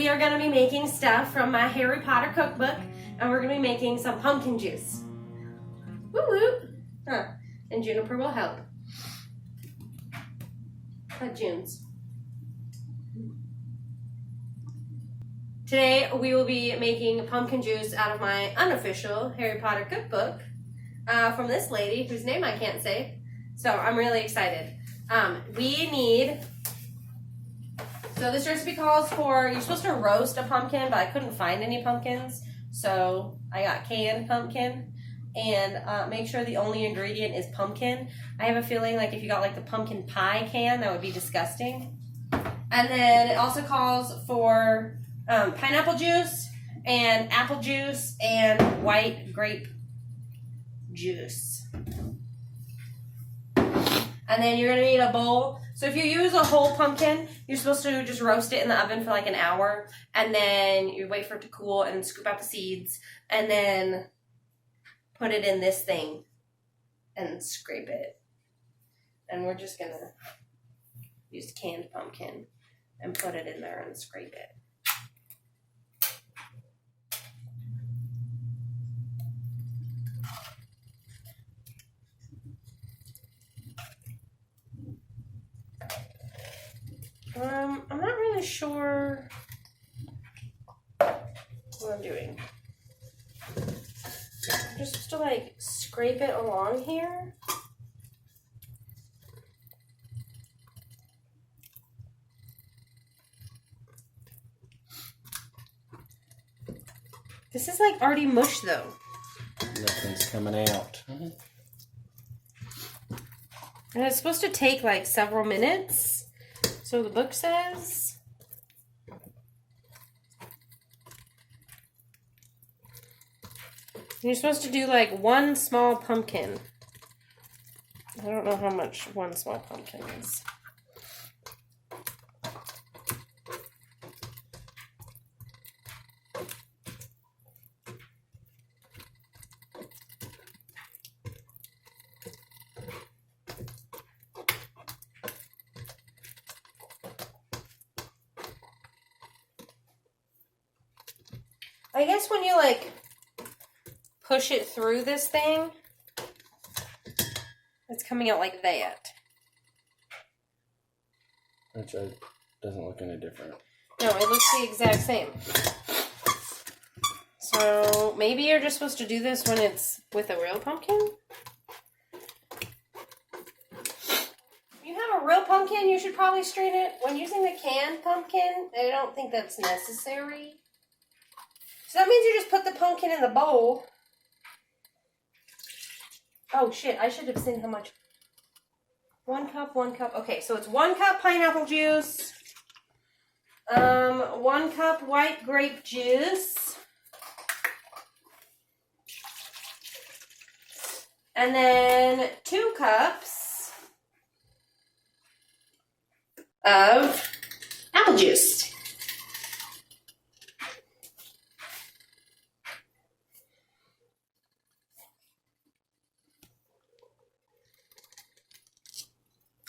we are going to be making stuff from my Harry Potter cookbook, and we're going to be making some pumpkin juice. Woo woo! Huh. And Juniper will help. Junes. Today we will be making pumpkin juice out of my unofficial Harry Potter cookbook from this lady whose name I can't say. So I'm really excited. We need, so this recipe calls for, you're supposed to roast a pumpkin, but I couldn't find any pumpkins. So I got canned pumpkin, and make sure the only ingredient is pumpkin. I have a feeling like if you got like the pumpkin pie can, that would be disgusting. And then it also calls for pineapple juice and apple juice and white grape juice. And then you're going to need a bowl. So if you use a whole pumpkin, you're supposed to just roast it in the oven for like an hour. And then you wait for it to cool and scoop out the seeds. And then put it in this thing and scrape it. And we're just going to use canned pumpkin and put it in there and scrape it. I'm not really sure what I'm doing. I'm just supposed to like scrape it along here. This is like already mush though. Nothing's coming out. And it's supposed to take like several minutes. So the book says. You're supposed to do like one small pumpkin. I don't know how much one small pumpkin is. I guess when you like push it through this thing, it's coming out like that. Which doesn't look any different. No, it looks the exact same. So maybe you're just supposed to do this when it's with a real pumpkin? If you have a real pumpkin, you should probably strain it. When using the canned pumpkin, I don't think that's necessary. So that means you just put the pumpkin in the bowl. Oh shit, I should have seen how much. 1 cup, 1 cup. Okay, so it's 1 cup pineapple juice. 1 cup white grape juice. And then 2 cups of apple juice.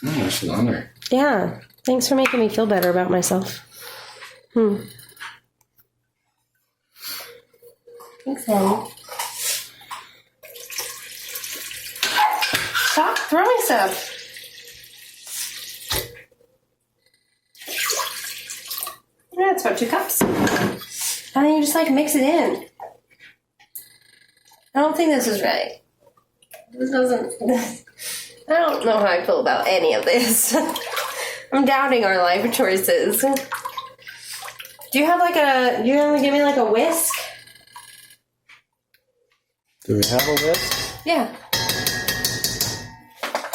Oh, there's an on there. Yeah. Thanks for making me feel better about myself. Thanks, Honey. Stop throwing stuff. Yeah, it's about 2 cups. And then you just like mix it in. I don't think this is right. This doesn't... I don't know how I feel about any of this. I'm doubting our life choices. Do you have like a, you want to give me like a whisk? Do we have a whisk? Yeah.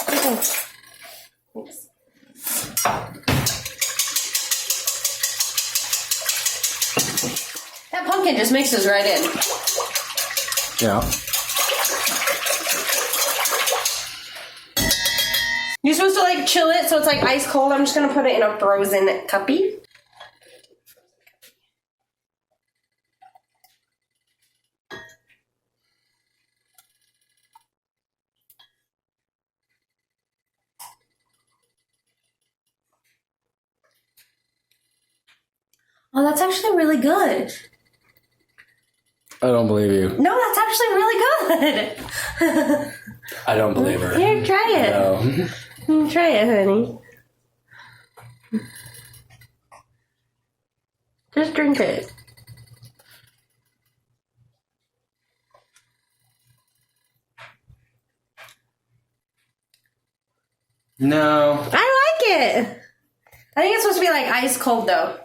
Okay. Thanks. That pumpkin just mixes right in. Yeah. You're supposed to like chill it so it's like ice cold. I'm just going to put it in a frozen cuppy. Oh, that's actually really good. I don't believe you. No, that's actually really good. I don't believe her. Here, try it. No. Try it, honey. Just drink it. No. I like it. I think it's supposed to be like ice cold though.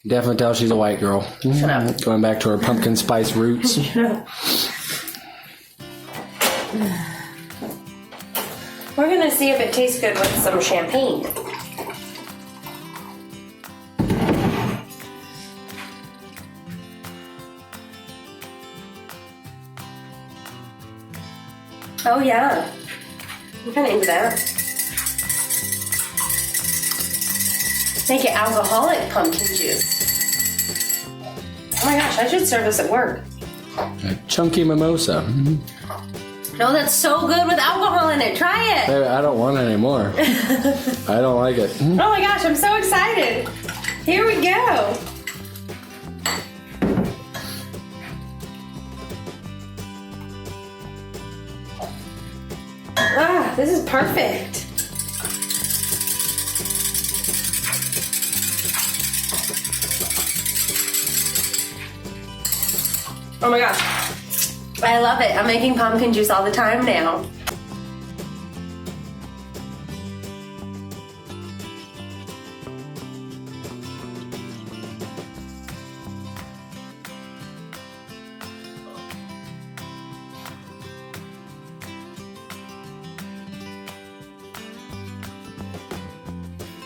Definitely tell she's a white girl. Shut up. Going back to her pumpkin spice roots. We're gonna see if it tastes good with some champagne. Oh yeah, I'm kind of into that. Make it alcoholic pumpkin juice. Oh my gosh, I should serve this at work. A chunky mimosa. No, that's so good with alcohol in it. Try it. Baby, I don't want it anymore. I don't like it. Oh my gosh, I'm so excited. Here we go. Ah, this is perfect. Oh my gosh. I love it. I'm making pumpkin juice all the time now.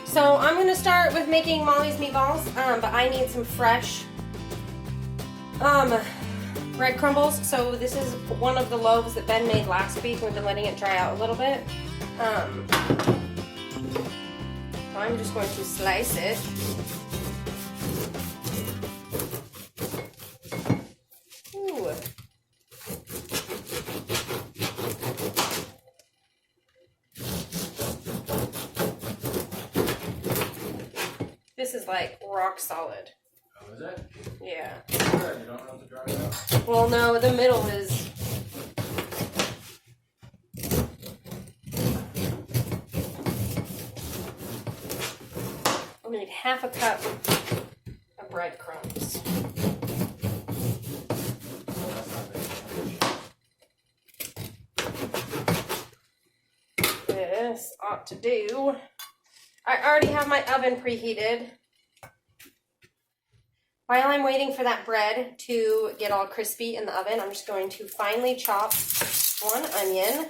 So I'm gonna start with making Molly's meatballs, but I need some fresh bread crumbles. So this is one of the loaves that Ben made last week. We've been letting it dry out a little bit. I'm just going to slice it. Ooh. This is like rock solid. Oh, is it? Yeah. Good. You don't have to dry it out. Well, no, the middle is. I need half a cup of breadcrumbs. This ought to do. I already have my oven preheated. While I'm waiting for that bread to get all crispy in the oven, I'm just going to finely chop one onion.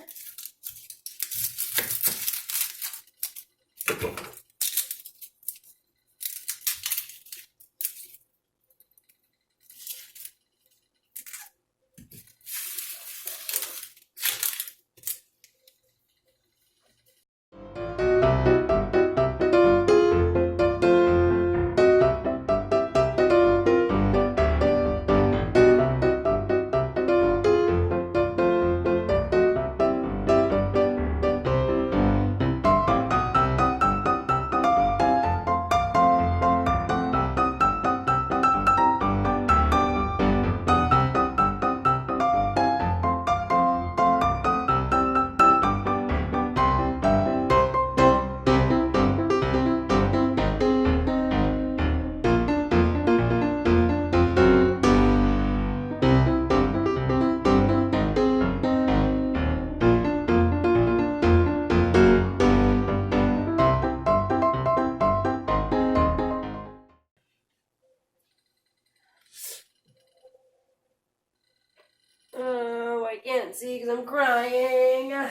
Oh, I can't see because I'm crying. Why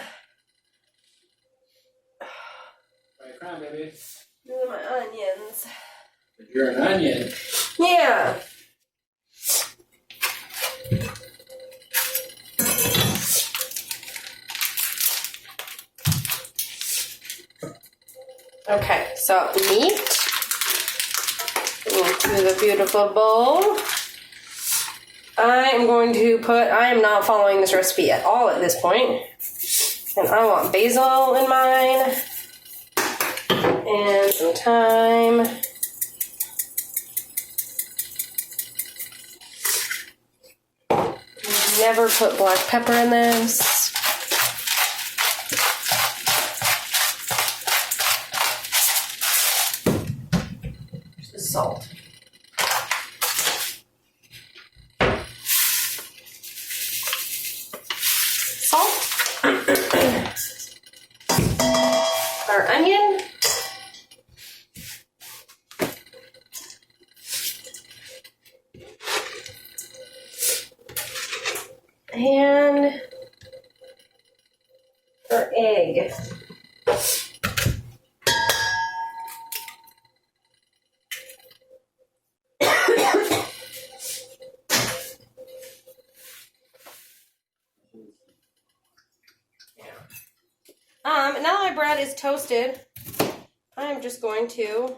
are you crying, baby? These are my onions. You're an onion. Yeah. Okay, so meat into the beautiful bowl. I am not following this recipe at all at this point. And I want basil in mine. And some thyme. never put black pepper in this. Just salt. Our onion. And our egg. Now my bread is toasted, I'm just going to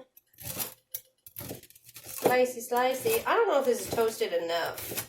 slicey. I don't know if this is toasted enough.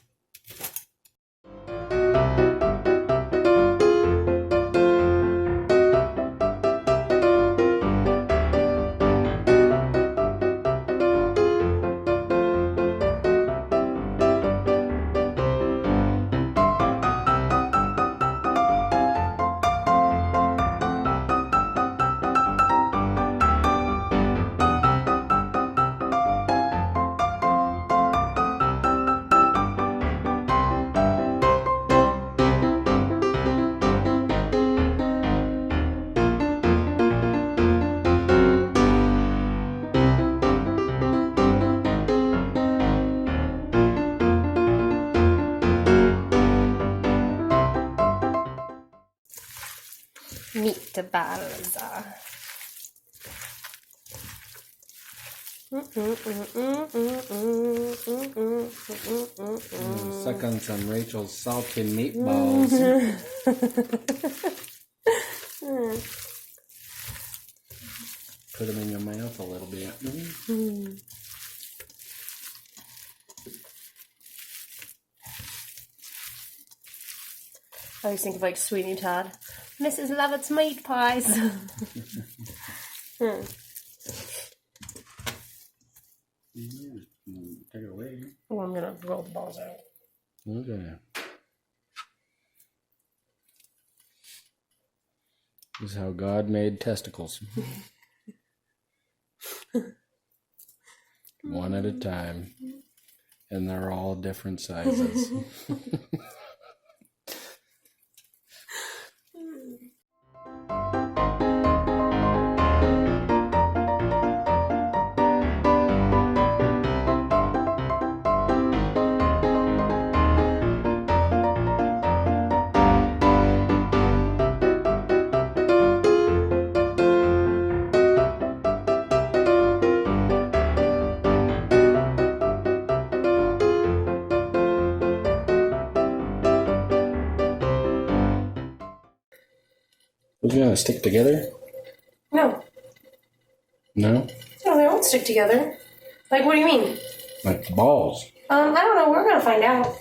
Meatballs. Suck on some Rachel's salty meatballs. Put them in your mouth a little bit. I always think of like Sweeney Todd. Mrs. Lovett's meat pies. Take it away. Oh, I'm gonna roll the balls out. Okay. This is how God made testicles. One at a time. And they're all different sizes. Are you gonna stick together? No. No? No, they won't stick together. Like, what do you mean? Like the balls. I don't know. We're gonna find out.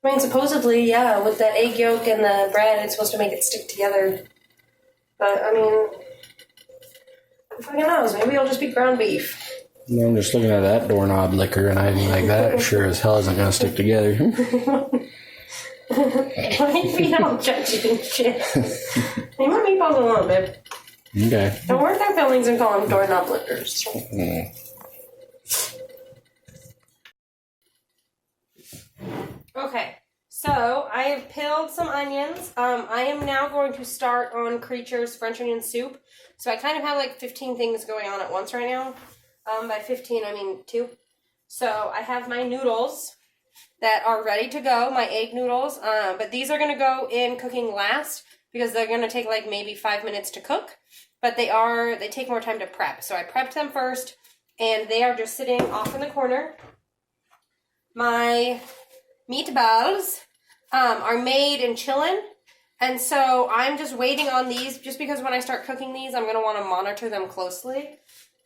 I mean, supposedly, yeah, with the egg yolk and the bread, it's supposed to make it stick together. But, I mean, who fucking knows? Maybe it'll just be ground beef. No, I'm just looking at that doorknob liquor and I think like that sure as hell isn't gonna stick together. Why are you being all judgy and shit? Leave my meatballs alone, babe. Okay. Don't work their fillings and call them doorknob lickers. Okay, so I have peeled some onions. I am now going to start on Kreatures French Onion soup. So I kind of have like 15 things going on at once right now. By 15, I mean 2. So I have my noodles that are ready to go, my egg noodles. But these are going to go in cooking last because they're going to take like maybe 5 minutes to cook. But they take more time to prep. So I prepped them first, and they are just sitting off in the corner. My meatballs are made in chillin'. And so I'm just waiting on these just because when I start cooking these, I'm going to want to monitor them closely.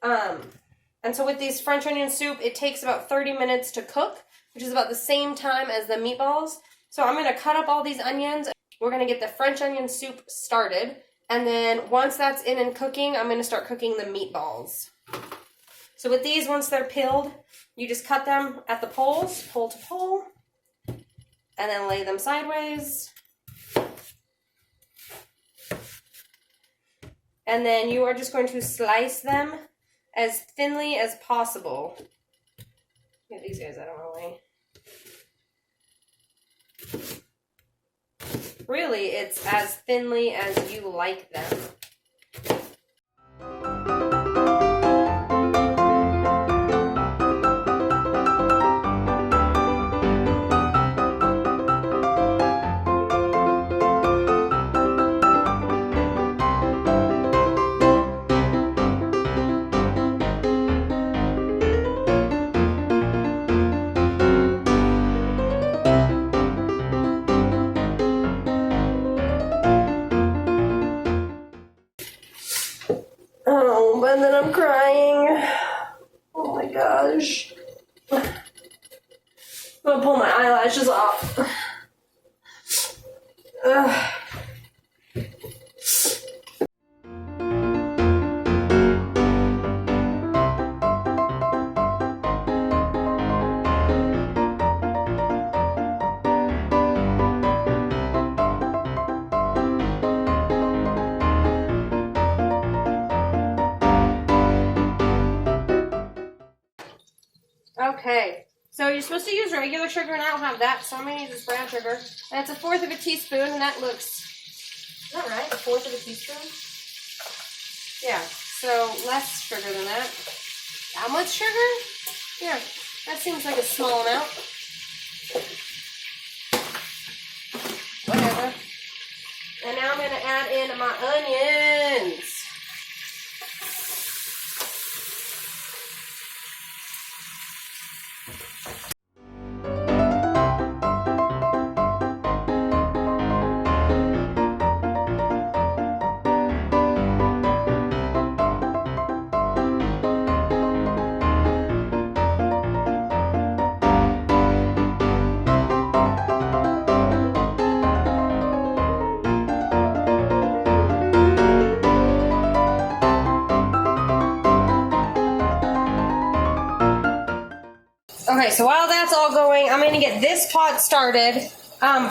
And so with these French onion soup, it takes about 30 minutes to cook, which is about the same time as the meatballs. So I'm going to cut up all these onions. We're going to get the French onion soup started. And then once that's in and cooking, I'm going to start cooking the meatballs. So with these, once they're peeled, you just cut them at the poles, pole to pole, and then lay them sideways. And then you are just going to slice them as thinly as possible. Get these guys out of my way. Really, it's as thinly as you like them. Oh, and then I'm crying. Oh my gosh. I'm gonna pull my eyelashes off. Ugh. Okay, so you're supposed to use regular sugar, and I don't have that, so I'm going to use this brown sugar. And it's 1/4 of a teaspoon, and that looks, is that right? 1/4 of a teaspoon? Yeah, so less sugar than that. How much sugar? Yeah, that seems like a small amount. Whatever. And now I'm going to add in my onions. Okay, so while that's all going, I'm going to get this pot started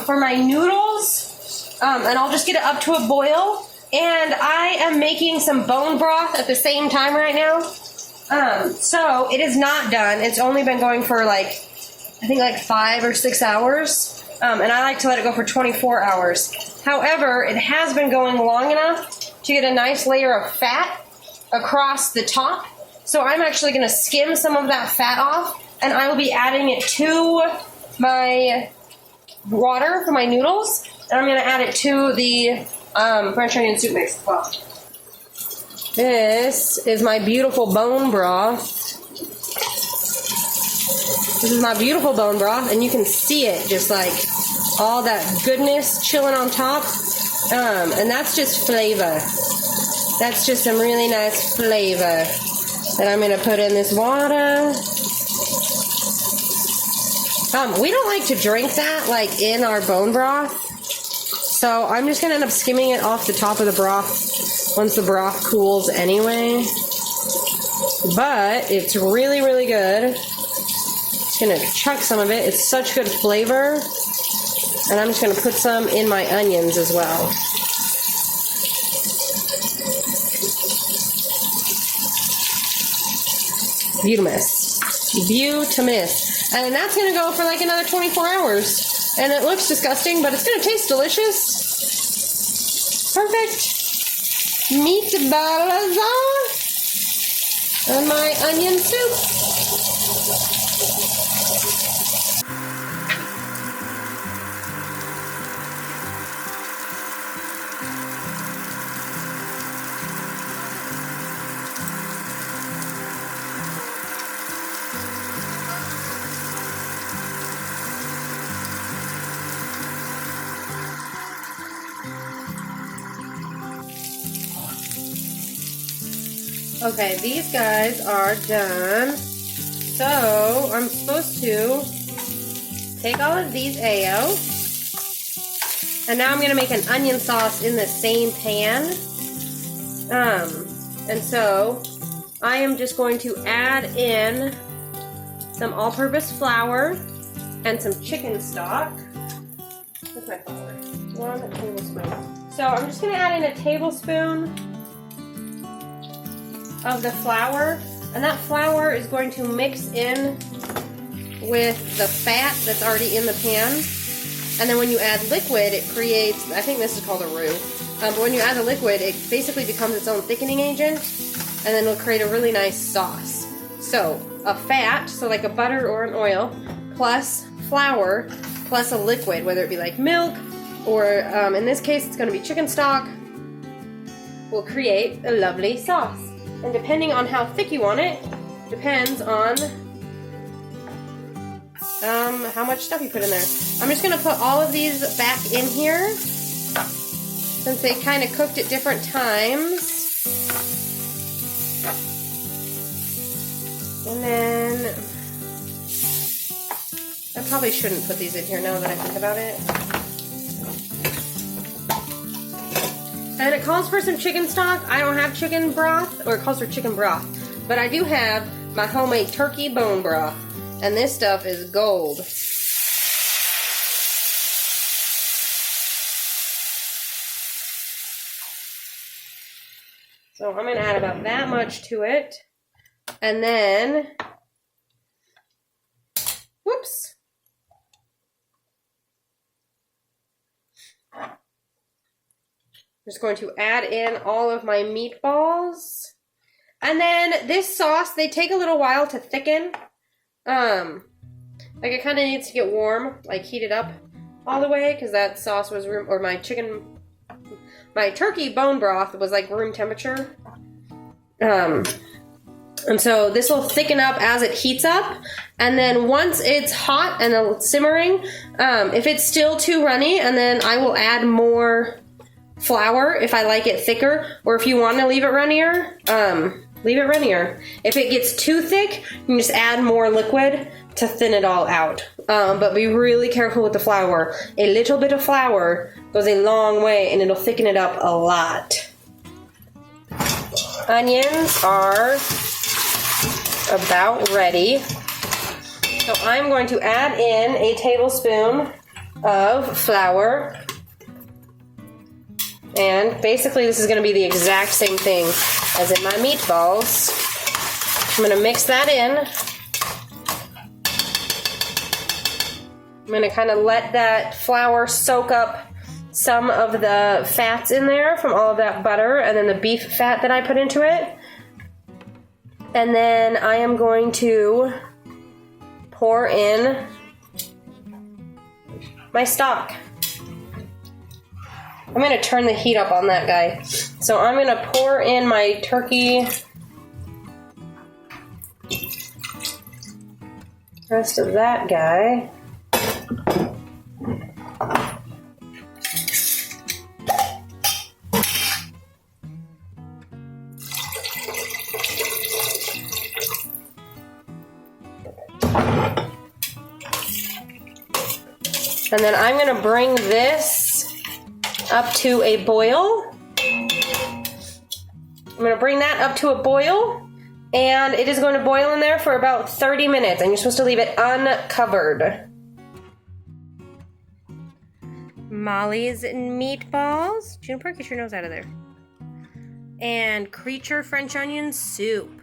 for my noodles, and I'll just get it up to a boil. And I am making some bone broth at the same time right now. So it is not done. It's only been going for I think 5 or 6 hours. And I like to let it go for 24 hours. However, it has been going long enough to get a nice layer of fat across the top. So I'm actually going to skim some of that fat off, and I will be adding it to my water for my noodles. And I'm going to add it to the French onion soup mix as well. This is my beautiful bone broth. This is my beautiful bone broth, and you can see it just like all that goodness chilling on top. And that's just flavor. That's just some really nice flavor that I'm going to put in this water. We don't like to drink that in our bone broth. So I'm just going to end up skimming it off the top of the broth once the broth cools anyway. But it's really, really good. Just going to chuck some of it. It's such good flavor. And I'm just going to put some in my onions as well. Beautimus. Beautimus. And that's going to go for another 24 hours. And it looks disgusting, but it's going to taste delicious. Perfect. Meatballs and my onion soup. Okay, these guys are done. So I'm supposed to take all of these out. And now I'm going to make an onion sauce in the same pan. And so I am just going to add in some all-purpose flour and some chicken stock. Where's my flour? 1 tablespoon. So I'm just gonna add in a tablespoon of the flour, and that flour is going to mix in with the fat that's already in the pan. And then when you add liquid, it creates, I think this is called a roux, but when you add the liquid, it basically becomes its own thickening agent, and then it'll create a really nice sauce. So a fat, so like a butter or an oil, plus flour, plus a liquid, whether it be like milk, or in this case it's going to be chicken stock, will create a lovely sauce. And depending on how thick you want it, depends on how much stuff you put in there. I'm just going to put all of these back in here, since they kind of cooked at different times. And then, I probably shouldn't put these in here now that I think about it. And it calls for some chicken stock. I don't have chicken broth, or it calls for chicken broth, but I do have my homemade turkey bone broth, and this stuff is gold. So I'm gonna add about that much to it, and then, whoops. I'm just going to add in all of my meatballs. And then this sauce, they take a little while to thicken. Like it kind of needs to get warm, like heat it up all the way, because that sauce was room, or my turkey bone broth was like room temperature. And so this will thicken up as it heats up. And then once it's hot and simmering, if it's still too runny, and then I will add more flour if I like it thicker, or if you want to leave it runnier, leave it runnier. If it gets too thick, you can just add more liquid to thin it all out. But be really careful with the flour. A little bit of flour goes a long way, and it'll thicken it up a lot. Onions are about ready. So I'm going to add in a tablespoon of flour. And basically this is going to be the exact same thing as in my meatballs. I'm going to mix that in. I'm going to kind of let that flour soak up some of the fats in there from all of that butter and then the beef fat that I put into it. And then I am going to pour in my stock. I'm going to turn the heat up on that guy. So I'm going to pour in my turkey. Rest of that guy. And then I'm going to bring this up to a boil. I'm going to bring that up to a boil, and it is going to boil in there for about 30 minutes, and you're supposed to leave it uncovered. Molly's meatballs. Juniper, get your nose out of there. And Kreatures French Onion soup.